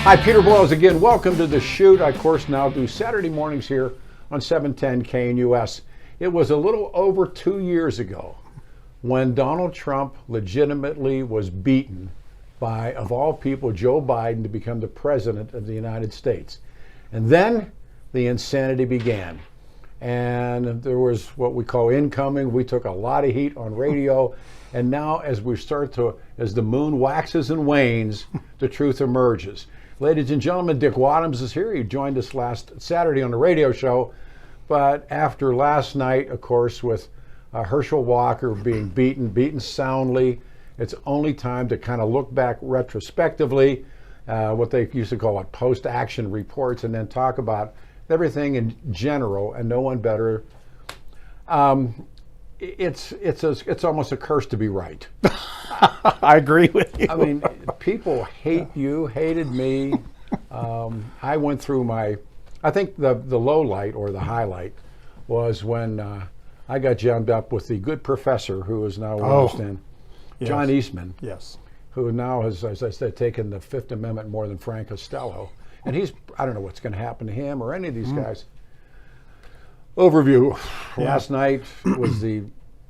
Hi, Peter Boyles again. Welcome to The Shoot. I, of course, now do Saturday mornings here on 710 KNUS. It was a little over 2 years ago when Donald Trump legitimately was beaten by, of all people, Joe Biden to become the president of the United States. And then the insanity began. And there was what we call incoming. We took a lot of heat on radio. And now as the moon waxes and wanes, the truth emerges. Ladies and gentlemen, Dick Wadhams is here. He joined us last Saturday on the radio show. But after last night, of course, with Herschel Walker being beaten soundly, it's only time to kind of look back retrospectively, what they used to call post-action reports, and then talk about everything in general, and no one better. It's almost a curse to be right. I agree with you. I mean, people hate you, hated me. I went through I think the low light or the highlight was when I got jammed up with the good professor who is now John Eastman. Yes. Who now has, as I said, taken the Fifth Amendment more than Frank Costello. And I don't know what's going to happen to him or any of these guys. Overview. Last night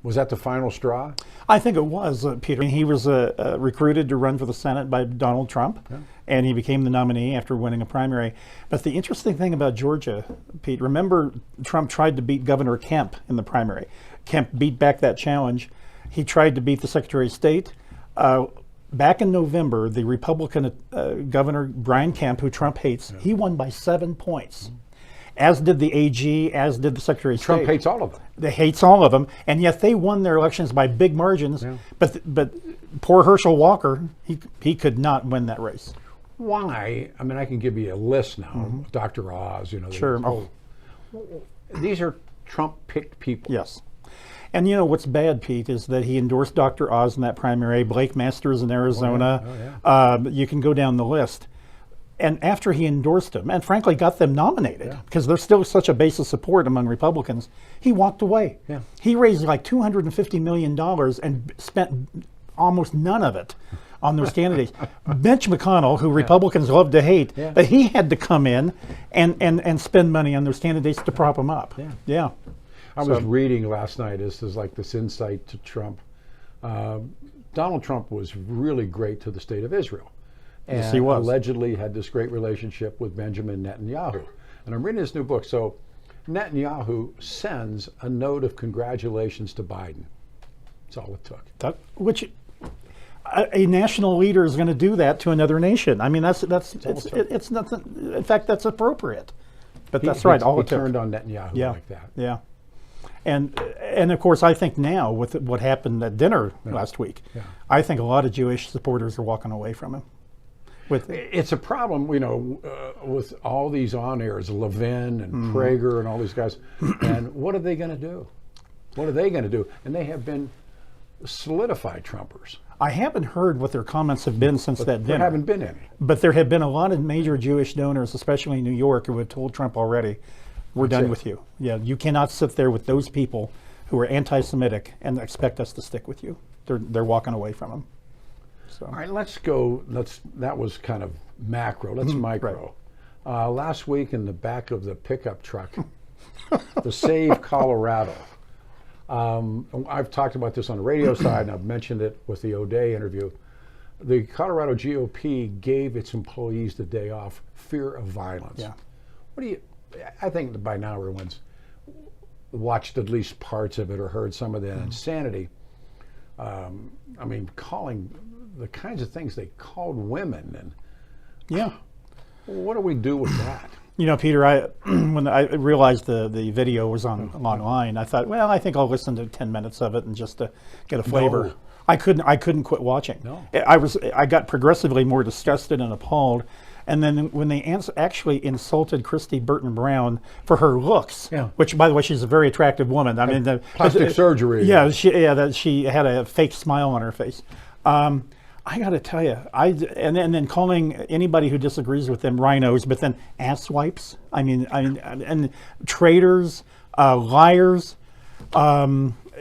was that the final straw? I think it was, Peter. He was recruited to run for the Senate by Donald Trump, and he became the nominee after winning a primary. But the interesting thing about Georgia, Pete, remember Trump tried to beat Governor Kemp in the primary. Kemp beat back that challenge. He tried to beat the Secretary of State. Back in November, the Republican Governor Brian Kemp, who Trump hates, he won by 7 points. As did the AG, as did the Secretary of State. Trump hates all of them. They hates all of them, and yet they won their elections by big margins. Yeah. But poor Herschel Walker, he could not win that race. Why? I mean, I can give you a list now. Dr. Oz, Sure. These are Trump-picked people. Yes. And you know what's bad, Pete, is that he endorsed Dr. Oz in that primary, Blake Masters in Arizona. You can go down the list. And after he endorsed him, and frankly got them nominated, because there's still such a base of support among Republicans, he walked away. Yeah. He raised like $250 million and spent almost none of it on those candidates. Mitch McConnell, who Republicans love to hate, but he had to come in and spend money on those candidates to prop them up. Yeah. I was reading last night, this is like this insight to Trump. Donald Trump was really great to the state of Israel. And yes, he was. Allegedly had this great relationship with Benjamin Netanyahu. And I'm reading this new book. So Netanyahu sends a note of congratulations to Biden. That's all it took. Which a national leader is going to do that to another nation. I mean, it's nothing. In fact, that's appropriate. But that's right. All it took. He turned on Netanyahu like that. Yeah. And of course, I think now with what happened at dinner last week, I think a lot of Jewish supporters are walking away from him. It's a problem, with all these on-airs, Levin and Prager and all these guys. And what are they going to do? What are they going to do? And they have been solidified Trumpers. I haven't heard what their comments have been since that dinner. There haven't been any. But there have been a lot of major Jewish donors, especially in New York, who have told Trump already, we're done with you. Yeah, you cannot sit there with those people who are anti-Semitic and expect us to stick with you. They're walking away from him. So. All right, let's go. That was kind of macro. Let's micro. Right. Last week in the back of the pickup truck, the Save Colorado. I've talked about this on the radio side, and I've mentioned it with the O'Day interview. The Colorado GOP gave its employees the day off, fear of violence. Yeah. I think by now everyone's watched at least parts of it or heard some of that insanity. I mean, calling the kinds of things they called women, and what do we do with that? Peter, when I realized the video was online, I thought, well, I think I'll listen to 10 minutes of it and just to get a flavor. No. I couldn't quit watching. No. I got progressively more disgusted and appalled. And then when they actually insulted Christy Burton Brown for her looks, which, by the way, she's a very attractive woman. I mean, plastic surgery. Yeah, she had a fake smile on her face. I got to tell you, and then calling anybody who disagrees with them rhinos, but then asswipes. I mean, and traitors, liars.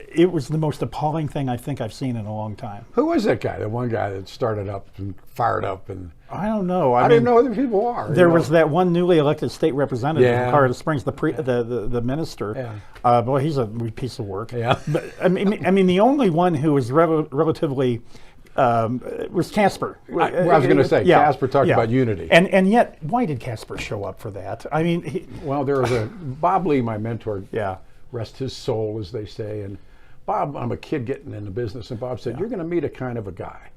It was the most appalling thing I think I've seen in a long time. Who was that guy? The one guy that started up and fired up and I don't know. I didn't know who the people are. There was that one newly elected state representative in Colorado Springs, the minister. Yeah. Boy, he's a piece of work. Yeah. But I mean, the only one who was relatively was Casper. I was going to say, Casper talked about unity. And yet, why did Casper show up for that? I mean, well, there was Bob Lee, my mentor. Yeah. Rest his soul, as they say. And Bob, I'm a kid getting into business, and Bob said, "You're going to meet a kind of a guy."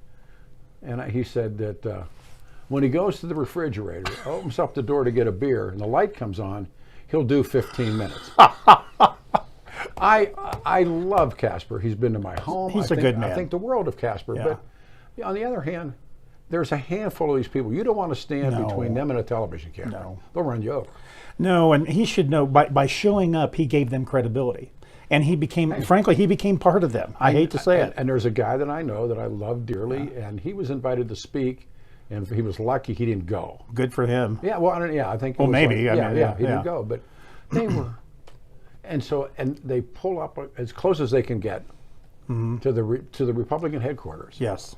And he said that when he goes to the refrigerator, opens up the door to get a beer, and the light comes on, he'll do 15 minutes. I love Casper. He's been to my home. He's a good man. I think the world of Casper. Yeah. But on the other hand, there's a handful of these people. You don't want to stand between them and a television camera. No. They'll run you over. No, and he should know by showing up, he gave them credibility. And he became, frankly, he became part of them. I hate to say it. And there's a guy that I know that I love dearly, and he was invited to speak, and he was lucky he didn't go. Good for him. Yeah, well, I think. Well, maybe. He didn't go, but they were, and they pull up as close as they can get to the Republican headquarters. Yes.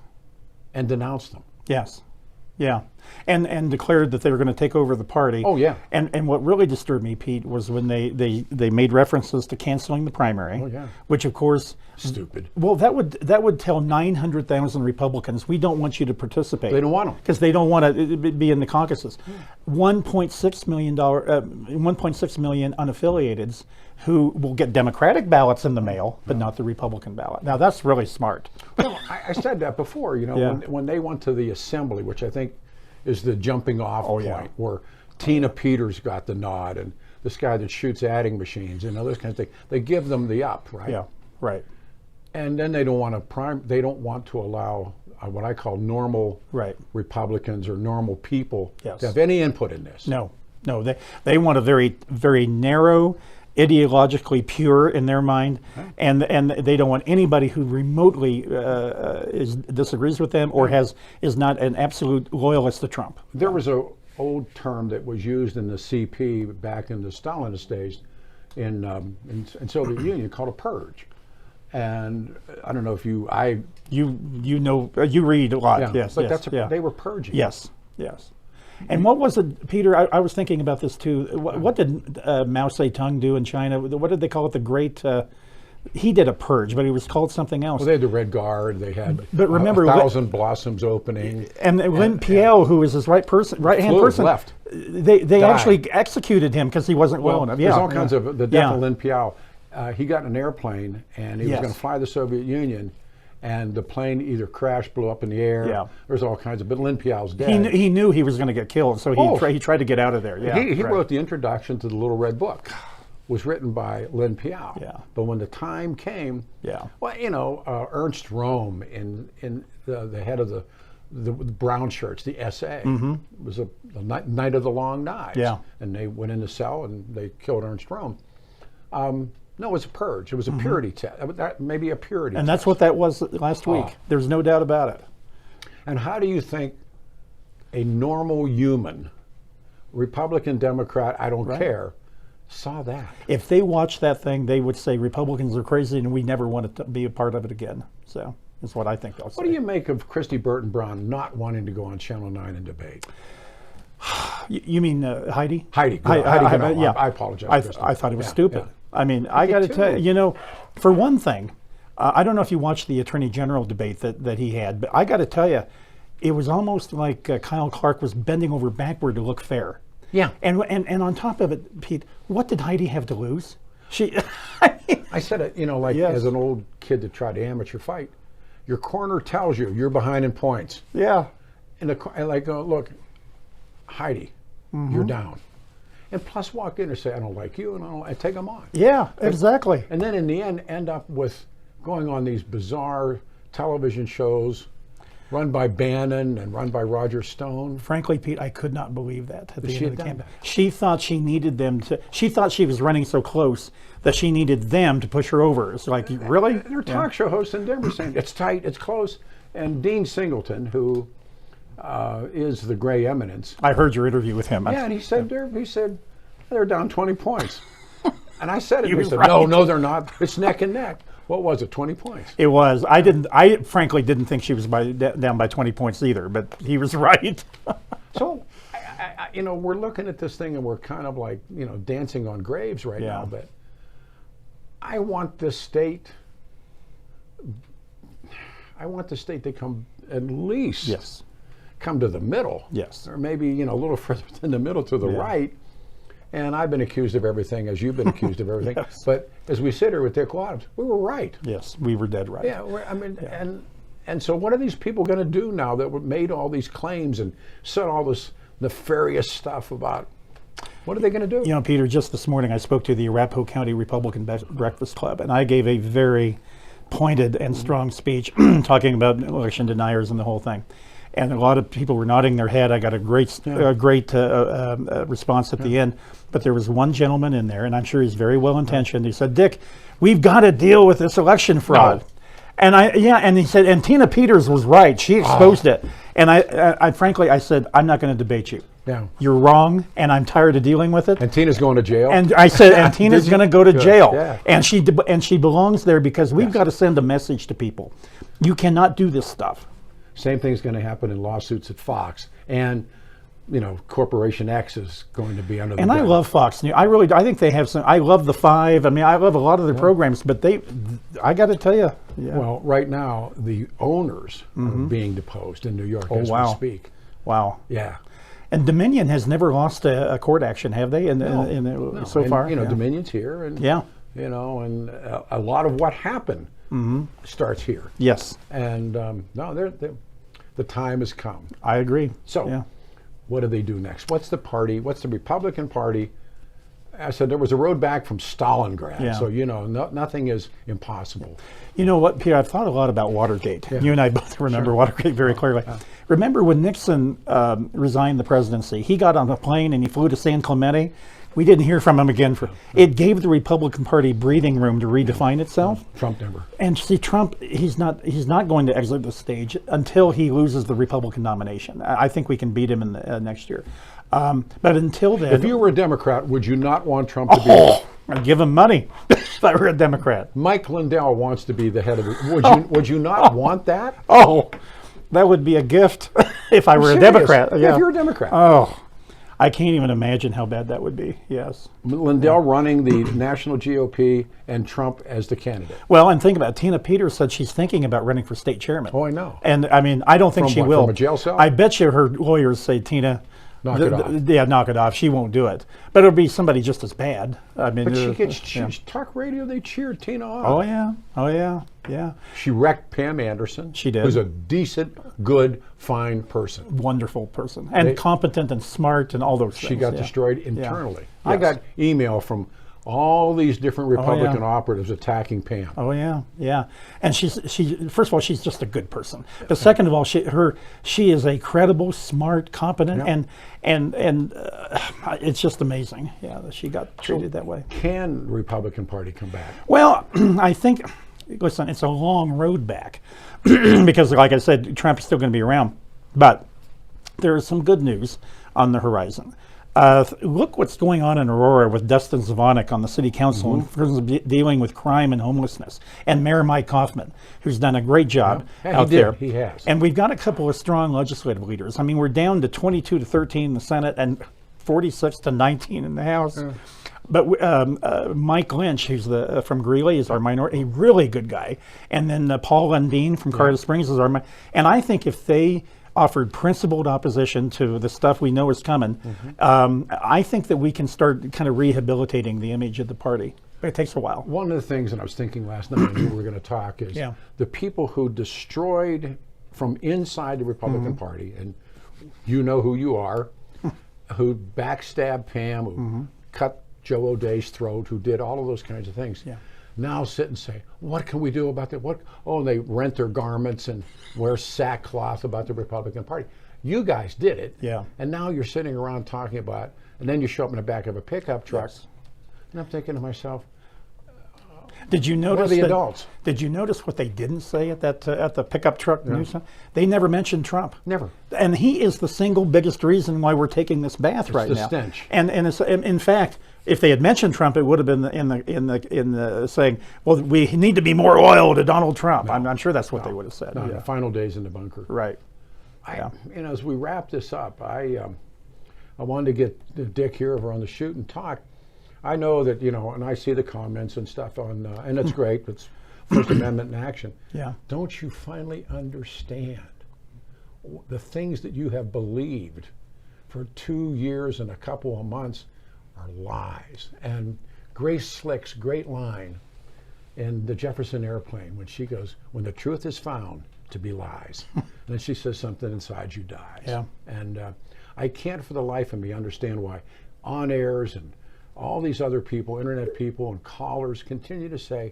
And denounce them. Yes. Yeah, and declared that they were going to take over the party. Oh yeah. And what really disturbed me, Pete, was when they made references to canceling the primary. Oh yeah. Which of course. Stupid. Well, that would tell 900,000 Republicans we don't want you to participate. They don't want them because they don't want to be in the caucuses. $1.6 million unaffiliateds who will get Democratic ballots in the mail, but not the Republican ballot. Now that's really smart. Well, I said that before. When they went to the assembly, which I think is the jumping off point, where Tina Peters got the nod, and this guy that shoots adding machines, and those kinds of things. They give them the up, right? Yeah, right. And then they don't want to allow what I call normal Republicans or normal people to have any input in this. No, they want a very, very narrow, ideologically pure in their mind, and they don't want anybody who remotely disagrees with them or is not an absolute loyalist to Trump. There was an old term that was used in the CP back in the Stalinist days in Soviet Union called a purge. And I don't know if you read a lot. Yes, but they were purging. Yes. And what was it, Peter? I was thinking about this too. What did Mao Zedong do in China? What did they call it? The Great. He did a purge, but it was called something else. Well, they had the Red Guard. They had but remember, 1,000 blossoms opening. And Lin Piao, who was his right hand person, left. They actually executed him because he wasn't well enough. There's all kinds of the death of Lin Piao. He got in an airplane and he was going to fly the Soviet Union, and the plane either crashed, blew up in the air. Yeah. There's all kinds of. But Lin Piao's dead. He knew he was going to get killed, so he tried to get out of there. Yeah. He wrote the introduction to the Little Red Book. Was written by Lin Piao. Yeah. But when the time came, well, Ernst Röhm in the head of the brown shirts, the SA, was the Night of the Long Knives. Yeah. And they went in the cell and they killed Ernst Röhm. No, it was a purge. It was a purity test. Maybe a purity and test. That's what that was last week. There's no doubt about it. And how do you think a normal human, Republican, Democrat, I don't care, saw that? If they watched that thing, they would say Republicans are crazy and we never want to be a part of it again. So that's what I think they'll say. What do you make of Christy Burton Brown not wanting to go on Channel 9 and debate? You mean Heidi? Heidi. Yeah. I apologize. I thought it was stupid. Yeah. I mean, I got to tell you, for one thing, I don't know if you watched the Attorney General debate that he had, but I got to tell you, it was almost like Kyle Clark was bending over backward to look fair. Yeah. And on top of it, Pete, what did Heidi have to lose? I said it, as an old kid that tried to amateur fight, your corner tells you you're behind in points. Yeah. And look, Heidi, you're down. And plus walk in and say, I don't like you, and I take them on. Yeah, exactly. And then in the end up with going on these bizarre television shows run by Bannon and run by Roger Stone. Frankly, Pete, I could not believe that at the end of the campaign. She thought she needed them to, she thought she was running so close that she needed them to push her over. It's like, really? They're talk show hosts in Denver saying, it's tight, it's close. And Dean Singleton, who is the gray eminence. I heard your interview with him. Yeah, and he said they're down 20 points. And I said it. He said, no, they're not. It's neck and neck. What was it, 20 points? It was. I frankly didn't think she was down by 20 points either, but he was right. So, we're looking at this thing and we're kind of like, dancing on graves right now, but I want this state to come at least come to the middle. Yes. Or maybe, a little further than the middle to the right. And I've been accused of everything, as you've been accused of everything. Yes. But as we sit here with Dick Wadhams, we were right. Yes, we were dead right. Yeah, and so what are these people going to do now that made all these claims and said all this nefarious stuff about? What are they going to do? Peter, just this morning I spoke to the Arapahoe County Republican Breakfast Club, and I gave a very pointed and strong speech talking about election deniers and the whole thing. And a lot of people were nodding their head. I got a great response at the end. But there was one gentleman in there, and I'm sure he's very well intentioned. He said, "Dick, we've got to deal with this election fraud." No. And he said, and Tina Peters was right. She exposed it. And I frankly said, I'm not going to debate you. Yeah. You're wrong, and I'm tired of dealing with it. And Tina's going to jail. And I said, and Tina's going to go to jail. Yeah. And she belongs there because we've got to send a message to people. You cannot do this stuff. Same thing's going to happen in lawsuits at Fox, and Corporation X is going to be under the And gun. I love Fox News. I think they have some. I love the Five. I mean, I love a lot of their programs, but I got to tell you. Yeah. Well, right now the owners are being deposed in New York as we speak. Wow. Yeah. And Dominion has never lost a court action, have they? No. So far, Dominion's here, and and a lot of what happened starts here. Yes. And the time has come. I agree. So, what do they do next? What's the party? What's the Republican Party? I said there was a road back from Stalingrad, so nothing is impossible. You know what, Peter? I've thought a lot about Watergate. You and I both remember Watergate very clearly. Remember when Nixon resigned the presidency? He got on a plane and he flew to San Clemente. We didn't hear from him again. It gave the Republican Party breathing room to redefine itself. Trump never. And see, Trump, he's not going to exit the stage until he loses the Republican nomination. I think we can beat him in the next year. But until then, if you were a Democrat, would you not want Trump to be? I'd give him money if I were a Democrat. Mike Lindell wants to be the head of it. Would you not want that? Oh, that would be a gift if I were a Democrat. Yeah. If you're a Democrat. Oh, I can't even imagine how bad that would be. Yes. Lindell running the national GOP and Trump as the candidate. Well, and think about it. Tina Peters said she's thinking about running for state chairman. Oh, I know. And I mean, I don't think she will. From a jail cell? I bet you her lawyers say, Tina, knock it off. Yeah, knock it off. She won't do it. But it'll be somebody just as bad. I mean, but she gets talk radio. They cheered Tina off. Oh yeah. Oh yeah. Yeah. She wrecked Pam Anderson. She did. Who's a decent, good, fine person. Wonderful person, and competent and smart and all those things. She got destroyed internally. Yeah. I got email from all these different Republican operatives attacking Pam. Oh yeah, yeah. And she first of all, she's just a good person. But second of all, she is a credible, smart, competent, and it's just amazing. Yeah, that she got treated that way. Can the Republican Party come back? Well, I think. Listen, it's a long road back because, like I said, Trump is still going to be around. But there is some good news on the horizon. Look what's going on in Aurora with Dustin Zvonek on the city council in terms of dealing with crime and homelessness, and Mayor Mike Kaufman, who's done a great job out there. He has. And we've got a couple of strong legislative leaders. I mean, we're down to 22-13 in the Senate and 46-19 in the House. But Mike Lynch, who's from Greeley, is our minority, a really good guy. And then Paul Lundeen from Colorado Springs is our and I think if they offered principled opposition to the stuff we know is coming, I think that we can start kind of rehabilitating the image of the party. But it takes a while. One of the things that I was thinking last night when we were going to talk is the people who destroyed from inside the Republican Party, and you know who you are, who backstabbed Pam, who cut Joe O'Dea's throat, who did all of those kinds of things, now sit and say, what can we do about that? And they rent their garments and wear sackcloth about the Republican Party. You guys did it. Yeah. And now you're sitting around talking about, and then you show up in the back of a pickup truck. And I'm thinking to myself, did you notice the adults? Did you notice what they didn't say at that at the pickup truck news? They never mentioned Trump. Never. And he is the single biggest reason why we're taking this bath right now. Stench. And it's, in fact, If they had mentioned Trump, it would have been in the saying, well, we need to be more loyal to Donald Trump. I'm sure that's what they would have said. No, the final days in the bunker. Right. As we wrap this up, I wanted to get Dick here over on the shoot and talk. I know that, and I see the comments and stuff on, and it's great. It's First Amendment in action. Yeah. Don't you finally understand the things that you have believed for 2 years and a couple of months are lies? And Grace Slick's great line in the Jefferson Airplane when she goes, "When the truth is found to be lies," and then she says something inside you dies. Yeah. And I can't for the life of me understand why on airs and all these other people, internet people and callers, continue to say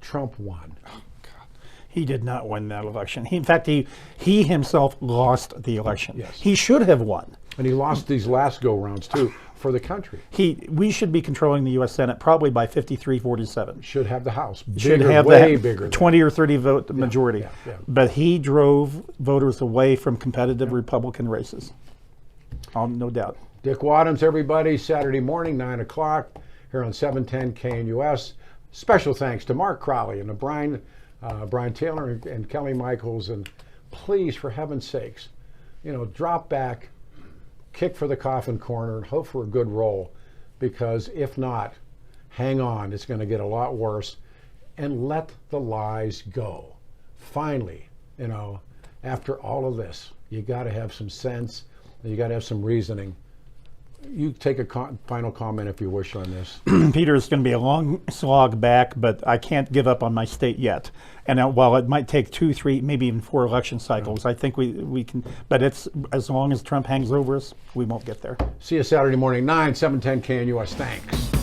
Trump won. Oh, God. He did not win that election. In fact, he himself lost the election. Yes. He should have won. And he lost these last go-rounds, too, for the country. We should be controlling the U.S. Senate probably by 53-47. Should have the House. Should Bigger, have way that bigger. 20 or 30 vote majority. Yeah. But he drove voters away from competitive Republican races. No doubt. Dick Wadhams, everybody, Saturday morning, 9 o'clock, here on 710 KNUS. Special thanks to Mark Crowley and to Brian Taylor and Kelly Michaels. And please, for heaven's sakes, drop back, kick for the coffin corner, and hope for a good roll. Because if not, hang on, it's going to get a lot worse. And let the lies go. Finally, after all of this, you got to have some sense, and you got to have some reasoning. You take a final comment if you wish on this. Peter, it's going to be a long slog back, but I can't give up on my state yet. And while it might take 2, 3, maybe even 4 election cycles, I think we can. But it's as long as Trump hangs over us, we won't get there. See you Saturday morning, 9, 710 KNUS. Thanks.